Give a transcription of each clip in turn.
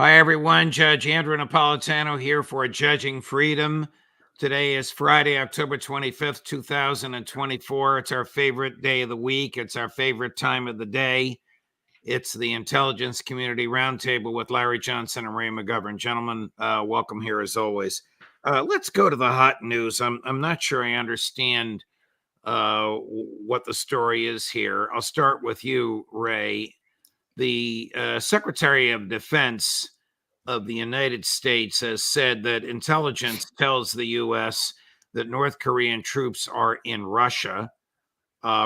Hi, everyone. Judge Andrew Napolitano here for Judging Freedom. Today is Friday, October 25th, 2024. It's our favorite day of the week. It's our favorite time of the day. It's the Intelligence Community Roundtable with Larry Johnson and Ray McGovern. Gentlemen, welcome here as always. Let's go to the hot news. I'm not sure I understand what the story is here. I'll start with you, Ray. The Secretary of Defense of the United States has said that intelligence tells the U.S. that North Korean troops are in Russia.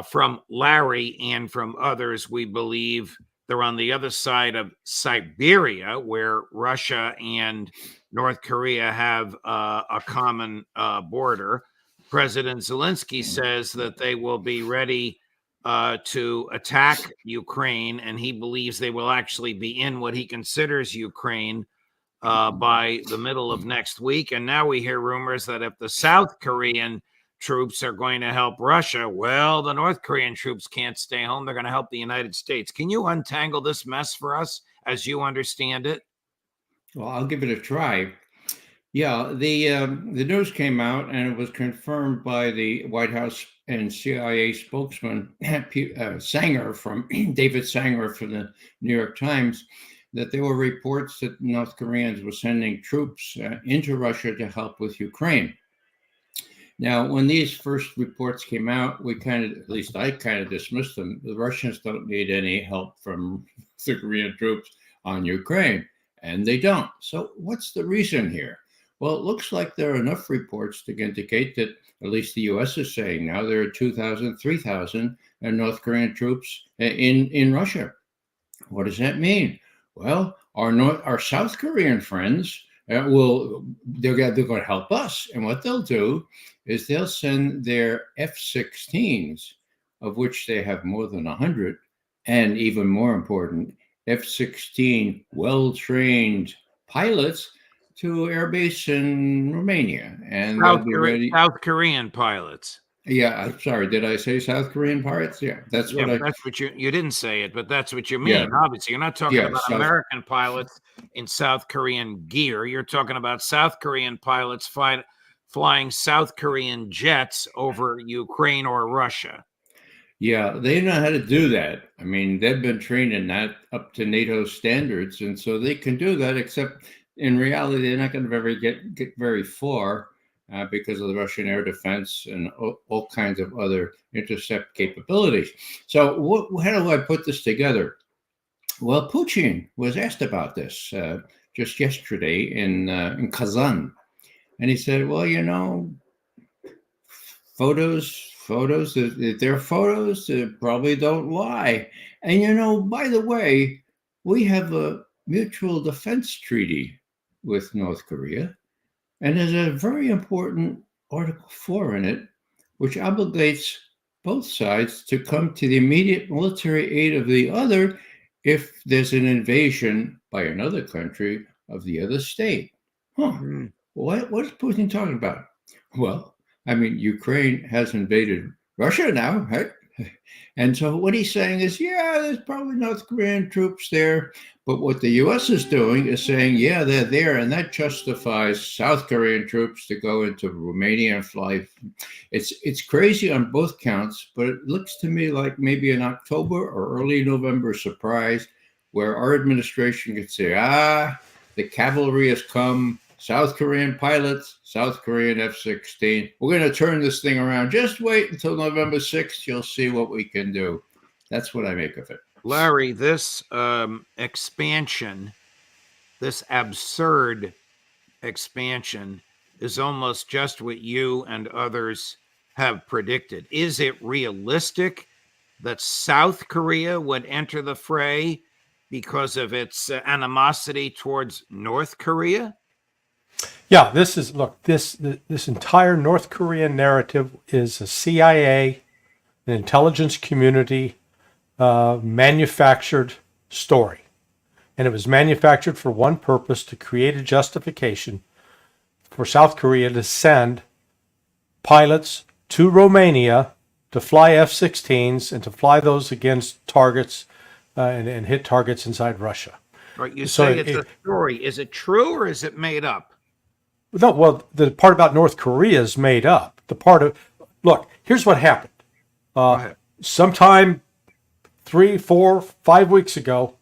From Larry and from others, we believe they're on the other side of Siberia, where Russia and North Korea have a common border. President Zelensky says that they will be ready to attack Ukraine, and he believes they will actually be in what he considers Ukraine by the middle of next week. And now we hear rumors that if the South Korean troops are going to help Russia, well, the North Korean troops can't stay home. They're going to help the United States. Can you untangle this mess for us as you understand it? Well, I'll give it a try. Yeah, the news came out, and it was confirmed by the White House and CIA spokesman Sanger from David Sanger from the New York Times, that there were reports that North Koreans were sending troops into Russia to help with Ukraine. Now, when these first reports came out, at least I kind of dismissed them. The Russians don't need any help from the Korean troops on Ukraine, and they don't. So what's the reason here? Well, it looks like there are enough reports to indicate that, at least the U.S. is saying now, there are 2,000, 3,000 North Korean troops in Russia. What does that mean? Well, our South Korean friends they're going to help us, and what they'll do is they'll send their F-16s, of which they have more than 100, and even more important, F-16 well-trained pilots to airbase in Romania, and they'll be ready. South Korean pilots. Yeah, I'm sorry. Did I say South Korean pirates? Yeah, that's what you didn't say it, but that's what you mean. Yeah. Obviously, you're not talking about American pilots in South Korean gear. You're talking about South Korean pilots flying South Korean jets over Ukraine or Russia. Yeah, they know how to do that. I mean, they've been trained in that up to NATO standards, and so they can do that, except in reality, they're not going to ever get very far because of the Russian air defense and all kinds of other intercept capabilities. So how do I put this together? Well, Putin was asked about this just yesterday in Kazan. And he said, well, photos, if they're photos, they probably don't lie. And, by the way, we have a mutual defense treaty with North Korea. And there's a very important Article 4 in it, which obligates both sides to come to the immediate military aid of the other if there's an invasion by another country of the other state. What is Putin talking about? Well, I mean, Ukraine has invaded Russia now, right? And so what he's saying is, yeah, there's probably North Korean troops there. But what the U.S. is doing is saying, yeah, they're there. And that justifies South Korean troops to go into Romania and fly. It's crazy on both counts, but it looks to me like maybe an October or early November surprise where our administration could say, the cavalry has come. South Korean pilots, South Korean F-16. We're going to turn this thing around. Just wait until November 6th. You'll see what we can do. That's what I make of it. Larry, this expansion, this absurd expansion, is almost just what you and others have predicted. Is it realistic that South Korea would enter the fray because of its animosity towards North Korea? Yeah, this entire North Korean narrative is a CIA, an intelligence community manufactured story. And it was manufactured for one purpose: to create a justification for South Korea to send pilots to Romania to fly F-16s and to fly those against targets and hit targets inside Russia. Right, you So say it's a story. Is it true or is it made up? no, well, the part about North Korea is made up. The part of, look, here's what happened. Go ahead. Sometime 3, 4, 5 weeks ago,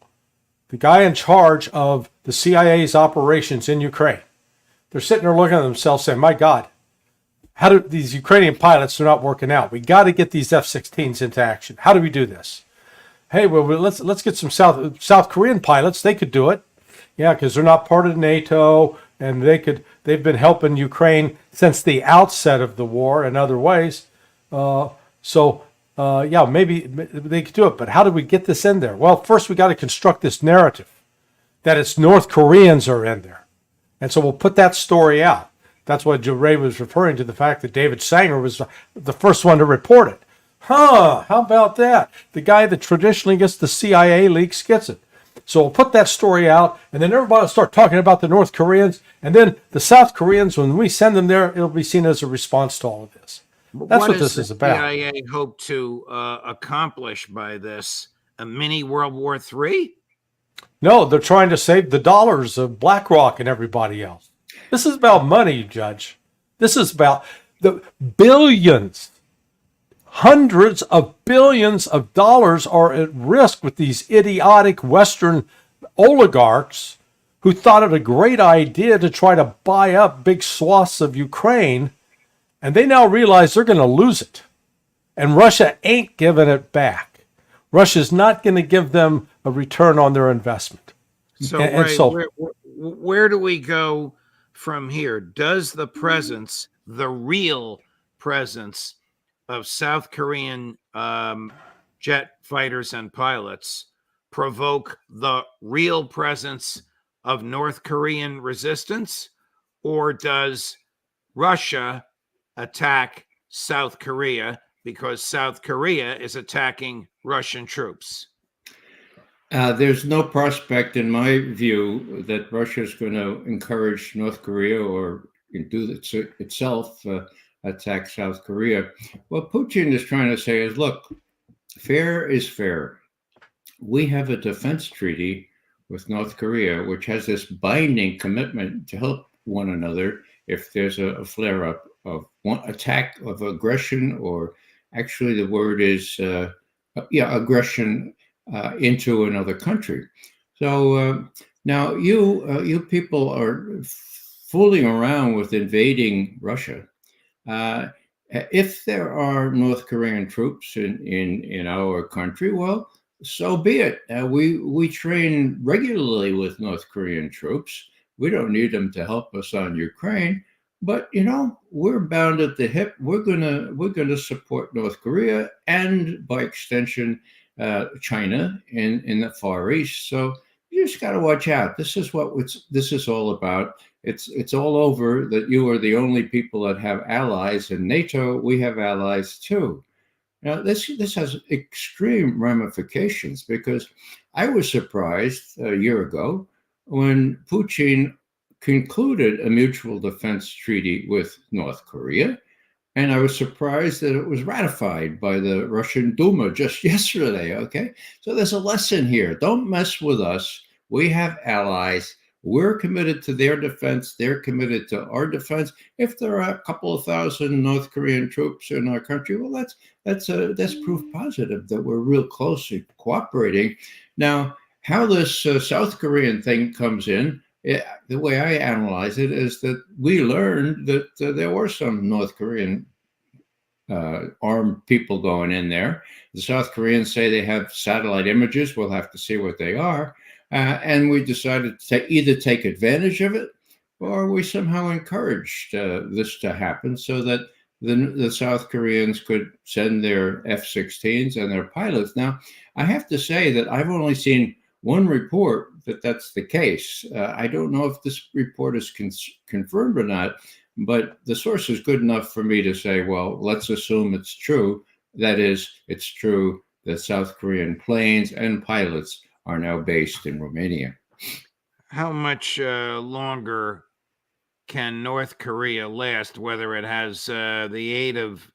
the guy in charge of the CIA's operations in Ukraine, they're sitting there looking at themselves saying, my God, how do these Ukrainian pilots are not working out? We got to get these F-16s into action. How do we do this? Hey, well, let's get some South Korean pilots. They could do it. Yeah, because they're not part of NATO, and they've been helping Ukraine since the outset of the war in other ways. Yeah, maybe they could do it. But how do we get this in there? Well, first we got to construct this narrative that it's North Koreans are in there. And so we'll put that story out. That's what Ray was referring to, the fact that David Sanger was the first one to report it. How about that? The guy that traditionally gets the CIA leaks gets it. So we'll put that story out, and then everybody will start talking about the North Koreans, and then the South Koreans, when we send them there, it'll be seen as a response to all of this. That's what this is about. What does the CIA hope to accomplish by this? A mini World War III? No, they're trying to save the dollars of BlackRock and everybody else. This is about money, Judge. This is about the billions, hundreds of billions of dollars are at risk with these idiotic Western oligarchs who thought it a great idea to try to buy up big swaths of Ukraine, and they now realize they're going to lose it. And Russia ain't giving it back. Russia's not going to give them a return on their investment. So, Ray, where do we go from here? Does the presence, the real presence of South Korean jet fighters and pilots provoke the real presence of North Korean resistance? Or does Russia attack South Korea because South Korea is attacking Russian troops? There's no prospect, in my view, that Russia is going to encourage North Korea or do it itself attack South Korea. What Putin is trying to say is, look, fair is fair. We have a defense treaty with North Korea, which has this binding commitment to help one another if there's a flare-up of one attack of aggression, or actually the word is, aggression into another country. So now you people are fooling around with invading Russia. If there are North Korean troops in our country, well, so be it. We train regularly with North Korean troops. We don't need them to help us on Ukraine, but we're bound at the hip. We're gonna support North Korea and, by extension, China in the Far East. So you just got to watch out. This is what this is all about. It's all over that you are the only people that have allies in NATO. We have allies too. Now this has extreme ramifications, because I was surprised a year ago when Putin concluded a mutual defense treaty with North Korea. And I was surprised that it was ratified by the Russian Duma just yesterday, okay? So there's a lesson here. Don't mess with us. We have allies. We're committed to their defense. They're committed to our defense. If there are a couple of thousand North Korean troops in our country, well, that's proof positive that we're real closely cooperating. Now, how this South Korean thing comes in, the way I analyze it is that we learned that there were some North Korean armed people going in there. The South Koreans say they have satellite images. We'll have to see what they are. And we decided to either take advantage of it, or we somehow encouraged this to happen so that the South Koreans could send their F-16s and their pilots. Now, I have to say that I've only seen one report that that's the case. I don't know if this report is confirmed or not, but the source is good enough for me to say, well, let's assume it's true. That is, it's true that South Korean planes and pilots are now based in Romania. How much longer can North Korea last, whether it has the aid of,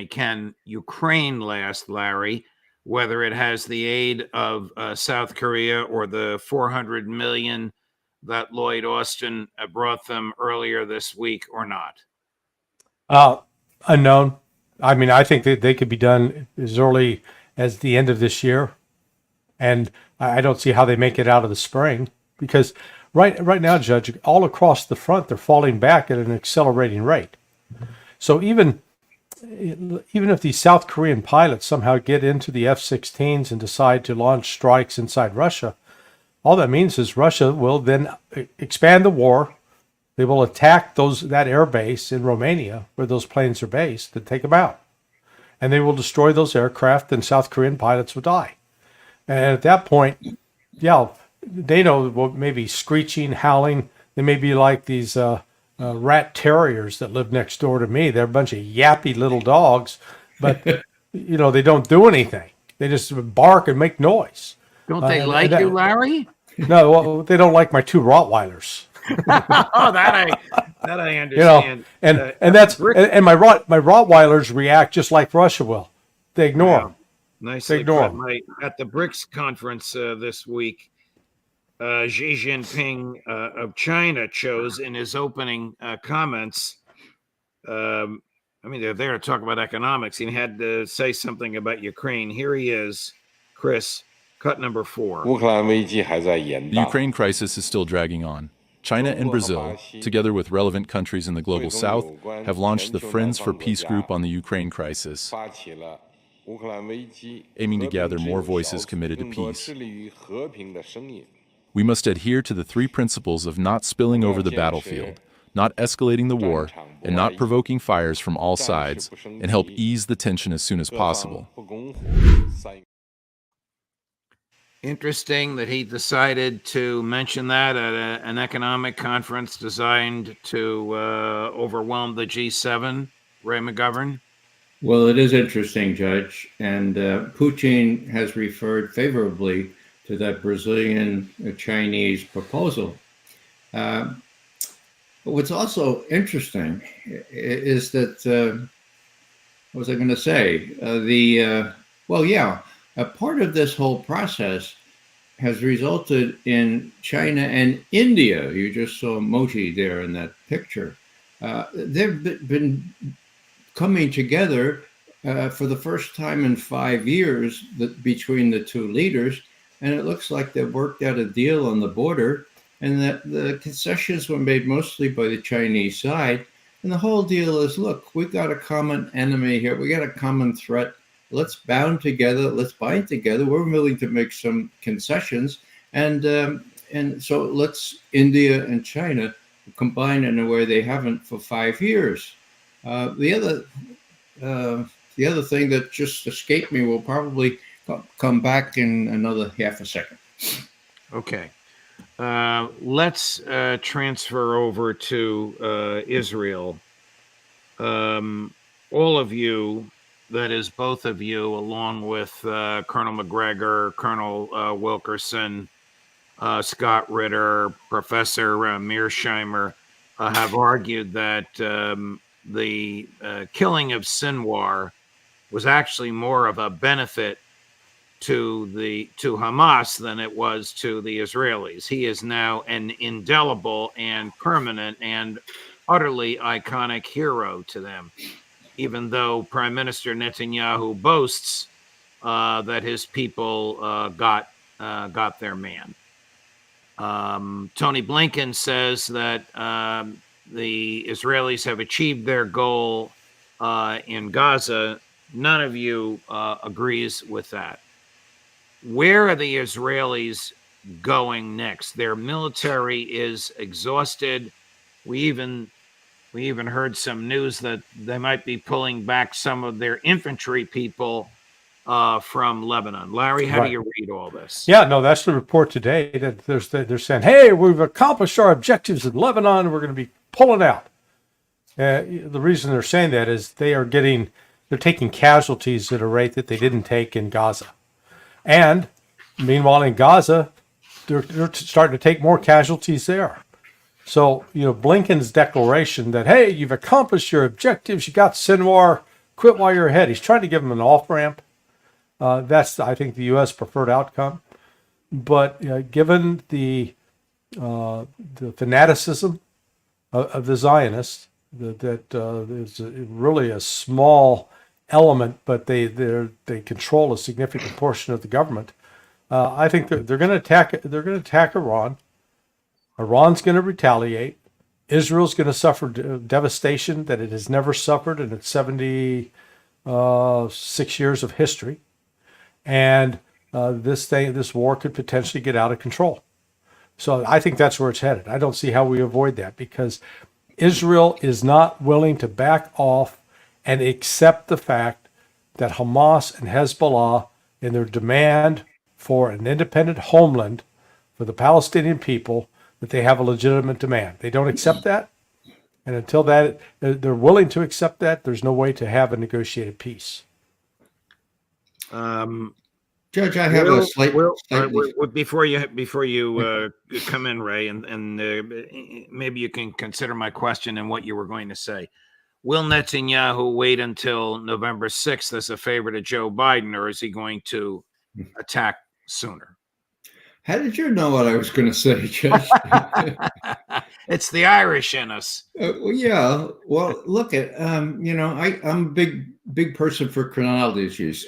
can Ukraine last, Larry, whether it has the aid of South Korea or the 400 million that Lloyd Austin brought them earlier this week or not? Unknown. I mean, I think that they could be done as early as the end of this year, and I don't see how they make it out of the spring, because right now, Judge, all across the front, they're falling back at an accelerating rate. So even if these South Korean pilots somehow get into the F-16s and decide to launch strikes inside Russia, all that means is Russia will then expand the war. They will attack that air base in Romania where those planes are based and take them out. And they will destroy those aircraft, and South Korean pilots will die. And at that point, yeah, NATO will maybe screeching, howling. They may be like these rat terriers that live next door to me. They're a bunch of yappy little dogs, but they don't do anything. They just bark and make noise. Don't they like you, Larry? No, well, they don't like my two Rottweilers. Oh, that I understand. And my Rottweilers react just like Russia will. They ignore them. Nicely put. At the BRICS conference this week, Xi Jinping of China chose in his opening comments. They're there to talk about economics. He had to say something about Ukraine. Here he is, Chris, cut number 4. The Ukraine crisis is still dragging on. China and Brazil, together with relevant countries in the global south, have launched the Friends for Peace group on the Ukraine crisis, aiming to gather more voices committed to peace. We must adhere to the 3 principles of not spilling over the battlefield, not escalating the war, and not provoking fires from all sides, and help ease the tension as soon as possible. Interesting that he decided to mention that at an economic conference designed to overwhelm the G7. Ray McGovern? Well, it is interesting, Judge. And Putin has referred favorably to that Brazilian-Chinese proposal. What's also interesting is that, what was I going to say? A part of this whole process has resulted in China and India. You just saw Modi there in that picture. They've been coming together for the first time in 5 years between the two leaders, and it looks like they've worked out a deal on the border, and that the concessions were made mostly by the Chinese side. And the whole deal is, look, we've got a common enemy here. We got a common threat. Let's bind together. We're willing to make some concessions, and so let's India and China combine in a way they haven't for 5 years. The other thing that just escaped me will probably come back in another half a second. Okay, let's transfer over to Israel. All of you. That is, both of you, along with Colonel McGregor, Colonel Wilkerson, Scott Ritter, Professor Mearsheimer, have argued that the killing of Sinwar was actually more of a benefit to Hamas than it was to the Israelis. He is now an indelible and permanent and utterly iconic hero to them, even though Prime Minister Netanyahu boasts that his people got their man. Tony Blinken says that the Israelis have achieved their goal in Gaza. None of you agrees with that. Where are the Israelis going next? Their military is exhausted. We even heard some news that they might be pulling back some of their infantry people from Lebanon. Larry, how do you read all this? Yeah, no, that's the report today. That they're saying, hey, we've accomplished our objectives in Lebanon. We're going to be pulling out. The reason they're saying that is they're taking casualties at a rate that they didn't take in Gaza. And meanwhile, in Gaza, they're starting to take more casualties there. So, Blinken's declaration that, hey, you've accomplished your objectives, you got Sinwar, quit while you're ahead. He's trying to give them an off-ramp. That's, I think, the U.S. preferred outcome. But given the fanaticism of the Zionists, that is really a small element, but they control a significant portion of the government. I think that they're going to attack. They're going to attack Iran. Iran's going to retaliate. Israel's going to suffer devastation that it has never suffered in its 76 years of history, and this war could potentially get out of control. So I think that's where it's headed. I don't see how we avoid that, because Israel is not willing to back off and accept the fact that Hamas and Hezbollah, in their demand for an independent homeland for the Palestinian people, that they have a legitimate demand. They don't accept that. And until that they're willing to accept that, there's no way to have a negotiated peace. Judge, I have a slightly... Before you come in, Ray, and maybe you can consider my question and what you were going to say. Will Netanyahu wait until November 6th as a favor to Joe Biden, or is he going to attack sooner? How did you know what I was going to say, Judge? It's the Irish in us. Well, yeah. Well, look at I'm a big person for chronologies.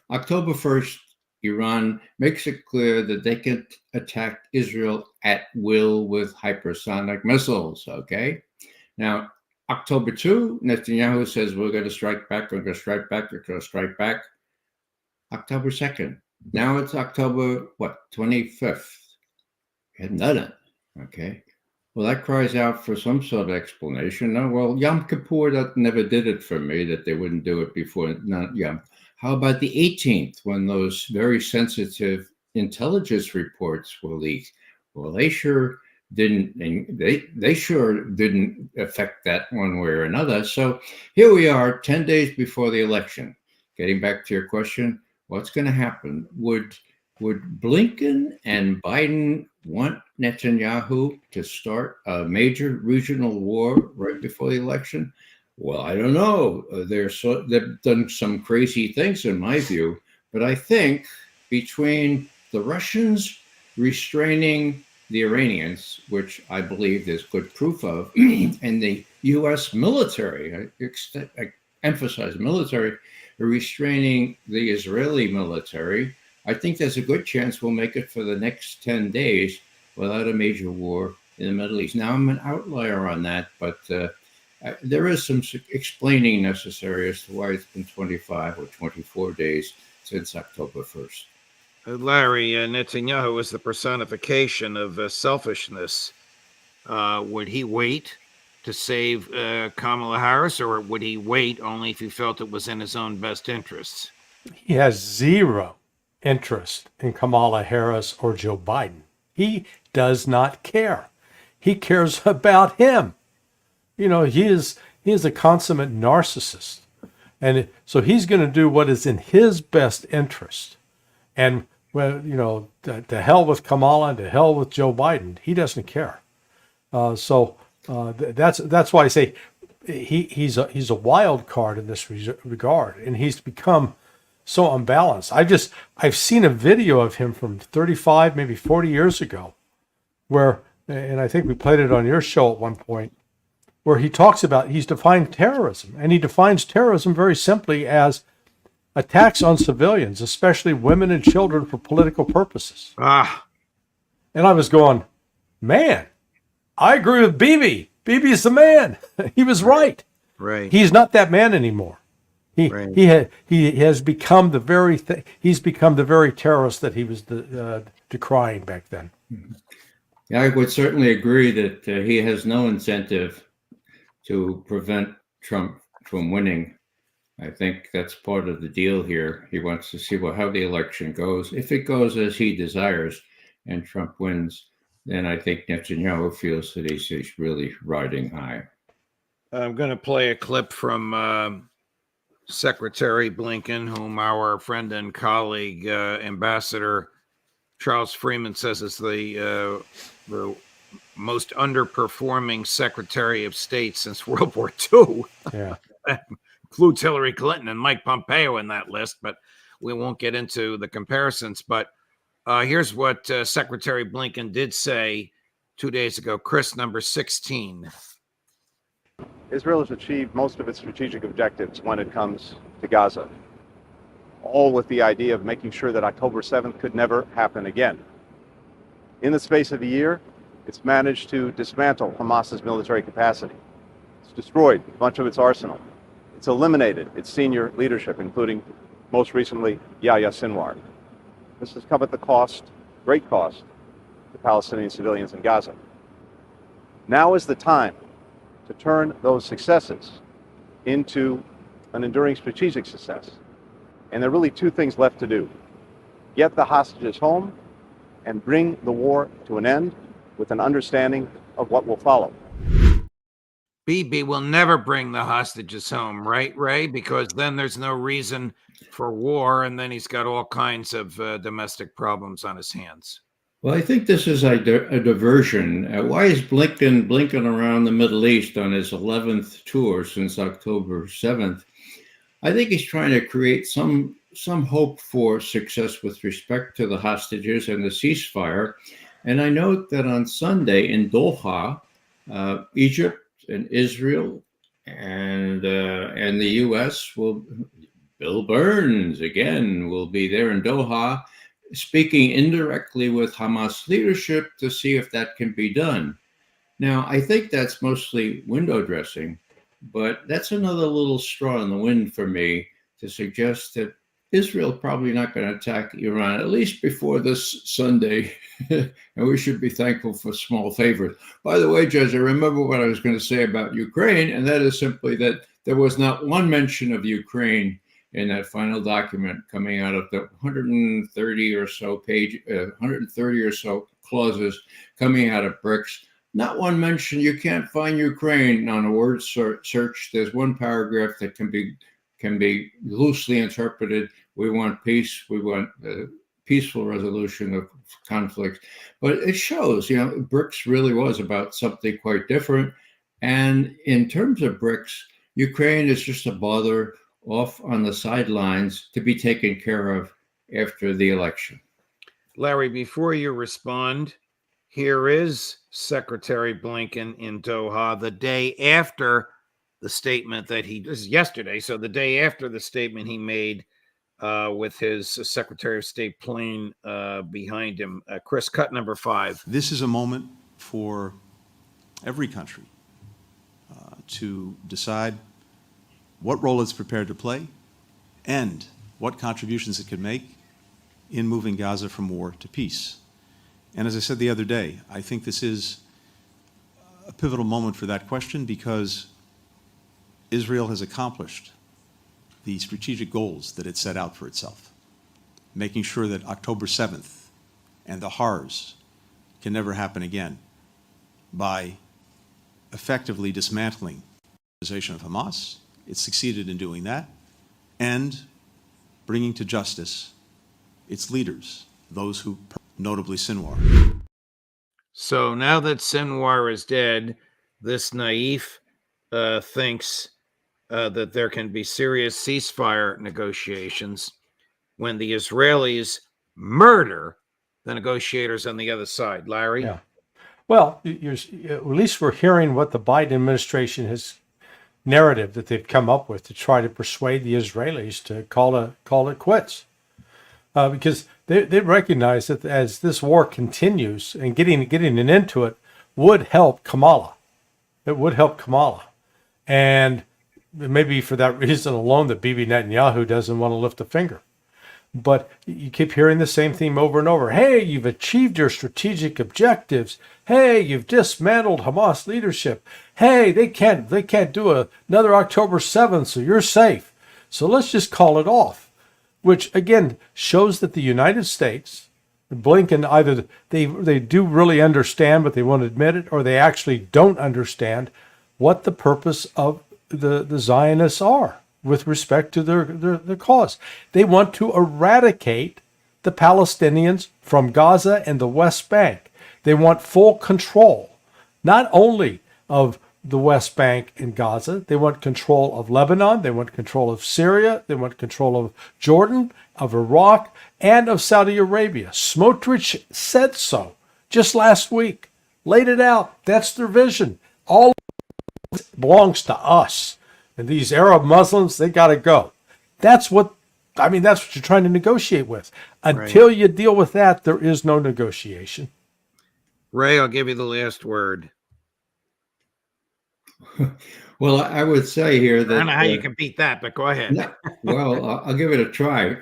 October 1st, Iran makes it clear that they can attack Israel at will with hypersonic missiles. Okay. Now, October 2, Netanyahu says we're going to strike back. We're going to strike back. We're going to strike back. October 2nd. Now it's October, 25th. Hadn't done it. Okay. Well, that cries out for some sort of explanation. No, well, Yom Kippur, that never did it for me, that they wouldn't do it before Yom. How about the 18th, when those very sensitive intelligence reports were leaked? Well, they sure didn't affect that one way or another. So here we are, 10 days before the election. Getting back to your question, what's going to happen? Would Blinken and Biden want Netanyahu to start a major regional war right before the election? Well, I don't know. They've done some crazy things in my view, but I think between the Russians restraining the Iranians, which I believe there's good proof of, and the U.S. military, I emphasize military, restraining the Israeli military, I think there's a good chance we'll make it for the next 10 days without a major war in the Middle East. Now, I'm an outlier on that, but there is some explaining necessary as to why it's been 25 or 24 days since October 1st. Larry, Netanyahu is the personification of selfishness. Would he wait to save Kamala Harris, or would he wait only if he felt it was in his own best interests? He has zero interest in Kamala Harris or Joe Biden. He does not care. He cares about him. He is a consummate narcissist. And so he's going to do what is in his best interest. And, to hell with Kamala and to hell with Joe Biden. He doesn't care. That's why I say he's a wild card in this regard. And he's become so unbalanced. I've seen a video of him from 35, maybe 40 years ago, where, and I think we played it on your show at one point, where he talks about, he's defined terrorism, and he defines terrorism very simply as attacks on civilians, especially women and children, for political purposes. And I was going, man, I agree with Bibi. Bibi is the man. He was right. Right. He's not that man anymore. He has become the very he's become the very terrorist that he was decrying back then. Yeah, I would certainly agree that he has no incentive to prevent Trump from winning. I think that's part of the deal here. He wants to see how the election goes. If it goes as he desires and Trump wins, then I think Netanyahu feels that he's really riding high. I'm going to play a clip from Secretary Blinken, whom our friend and colleague, Ambassador Charles Freeman, says is the most underperforming Secretary of State since World War II. Yeah. Includes Hillary Clinton and Mike Pompeo in that list. But we won't get into the comparisons, but here's what Secretary Blinken did say 2 days ago. Chris, number 16. Israel has achieved most of its strategic objectives when it comes to Gaza, all with the idea of making sure that October 7th could never happen again. In the space of a year, it's managed to dismantle Hamas's military capacity. It's destroyed much of its arsenal. It's eliminated its senior leadership, including, most recently, Yahya Sinwar. This has come at the cost, great cost, to Palestinian civilians in Gaza. Now is the time to turn those successes into an enduring strategic success. And there are really two things left to do. Get the hostages home and bring the war to an end with an understanding of what will follow. Bibi will never bring the hostages home, right, Ray? Because then there's no reason for war, and then he's got all kinds of domestic problems on his hands. Well, I think this is a diversion. Why is Blinken around the Middle East on his 11th tour since October 7th? I think he's trying to create some hope for success with respect to the hostages and the ceasefire. And I note that on Sunday in Doha, Egypt and Israel and the U.S. Bill Burns again will be there in Doha, speaking indirectly with Hamas leadership to see if that can be done. Now, I think that's mostly window dressing, but that's another little straw in the wind for me to suggest that Israel probably not going to attack Iran, at least before this Sunday, and we should be thankful for small favors. By the way, Judge, I remember what I was going to say about Ukraine, and that is simply that there was not one mention of Ukraine in that final document coming out of the 130 or so clauses coming out of BRICS. Not one mention. You can't find Ukraine on a word search. There's one paragraph that can be loosely interpreted. We want peace. We want peaceful resolution of conflicts. But it shows, BRICS really was about something quite different. And in terms of BRICS, Ukraine is just a bother off on the sidelines to be taken care of after the election. Larry, before you respond, here is Secretary Blinken in Doha the day after the statement this is yesterday, so the day after the statement he made with his Secretary of State plane behind him. Chris, cut number 5. This is a moment for every country to decide what role it's prepared to play and what contributions it can make in moving Gaza from war to peace. And as I said the other day, I think this is a pivotal moment for that question because Israel has accomplished the strategic goals that it set out for itself, making sure that October 7th and the horrors can never happen again by effectively dismantling the organization of Hamas. It succeeded in doing that and bringing to justice its leaders, those who, notably Sinwar. So now that Sinwar is dead, this Naif thinks that there can be serious ceasefire negotiations when the Israelis murder the negotiators on the other side. Larry? Yeah. Well, at least we're hearing what the Biden administration has narrative that they've come up with to try to persuade the Israelis to call it quits, because they recognize that as this war continues and getting an end to it would help Kamala. It would help Kamala, and maybe for that reason alone that Bibi Netanyahu doesn't want to lift a finger. But you keep hearing the same theme over and over. Hey, you've achieved your strategic objectives. Hey, you've dismantled Hamas leadership. Hey, they can't do another October 7th, so you're safe. So let's just call it off. Which again shows that the United States, Blinken, either they do really understand, but they won't admit it, or they actually don't understand what the purpose of the Zionists are with respect to their cause. They want to eradicate the Palestinians from Gaza and the West Bank. They want full control, not only of the West Bank and Gaza. They want control of Lebanon. They want control of Syria. They want control of Jordan, of Iraq, and of Saudi Arabia. Smotrich said so just last week. Laid it out. That's their vision. All belongs to us. And these Arab Muslims, they got to go. That's what you're trying to negotiate with. Until you deal with that, there is no negotiation. Ray, I'll give you the last word. Well, I would say here that I don't know how you can beat that, but go ahead. Well, I'll give it a try.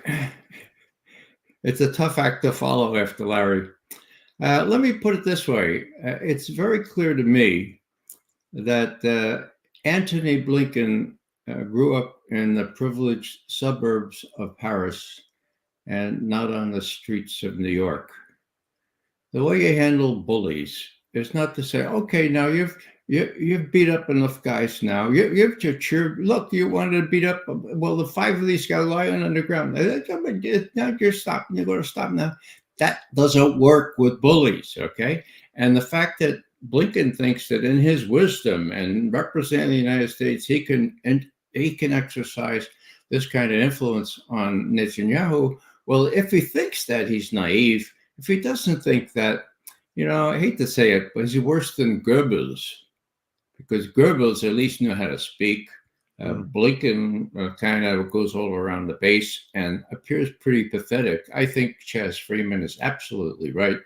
It's a tough act to follow after Larry. Let me put it this way. It's very clear to me that Antony Blinken grew up in the privileged suburbs of Paris and not on the streets of New York. The way you handle bullies is not to say, okay, now you've beat up enough guys now. You've cheered. Look, you wanted to beat up. Well, the 5 of these guys lying on the ground. Now you're stopping. You're going to stop now. That doesn't work with bullies, okay? And the fact that Blinken thinks that in his wisdom and representing the United States, he can exercise this kind of influence on Netanyahu. Well, if he thinks that, he's naive. If he doesn't think that, I hate to say it, but he's worse than Goebbels, because Goebbels at least knew how to speak. Blinken kind of goes all around the base and appears pretty pathetic. I think Chaz Freeman is absolutely right.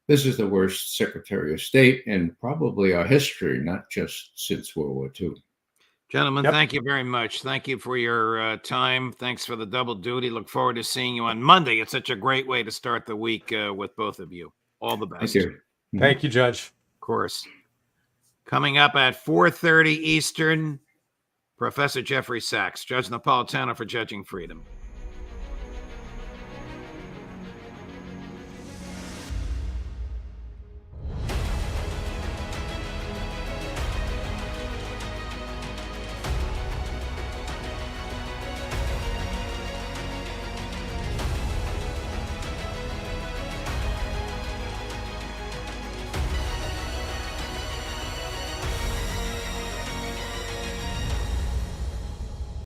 This is the worst Secretary of State in probably our history, not just since World War II. Gentlemen, Thank you very much. Thank you for your time. Thanks for the double duty. Look forward to seeing you on Monday. It's such a great way to start the week with both of you. All the best. Thank you. Thank you, Judge. Of course. Coming up at 4:30 Eastern, Professor Jeffrey Sachs, Judge Napolitano for Judging Freedom.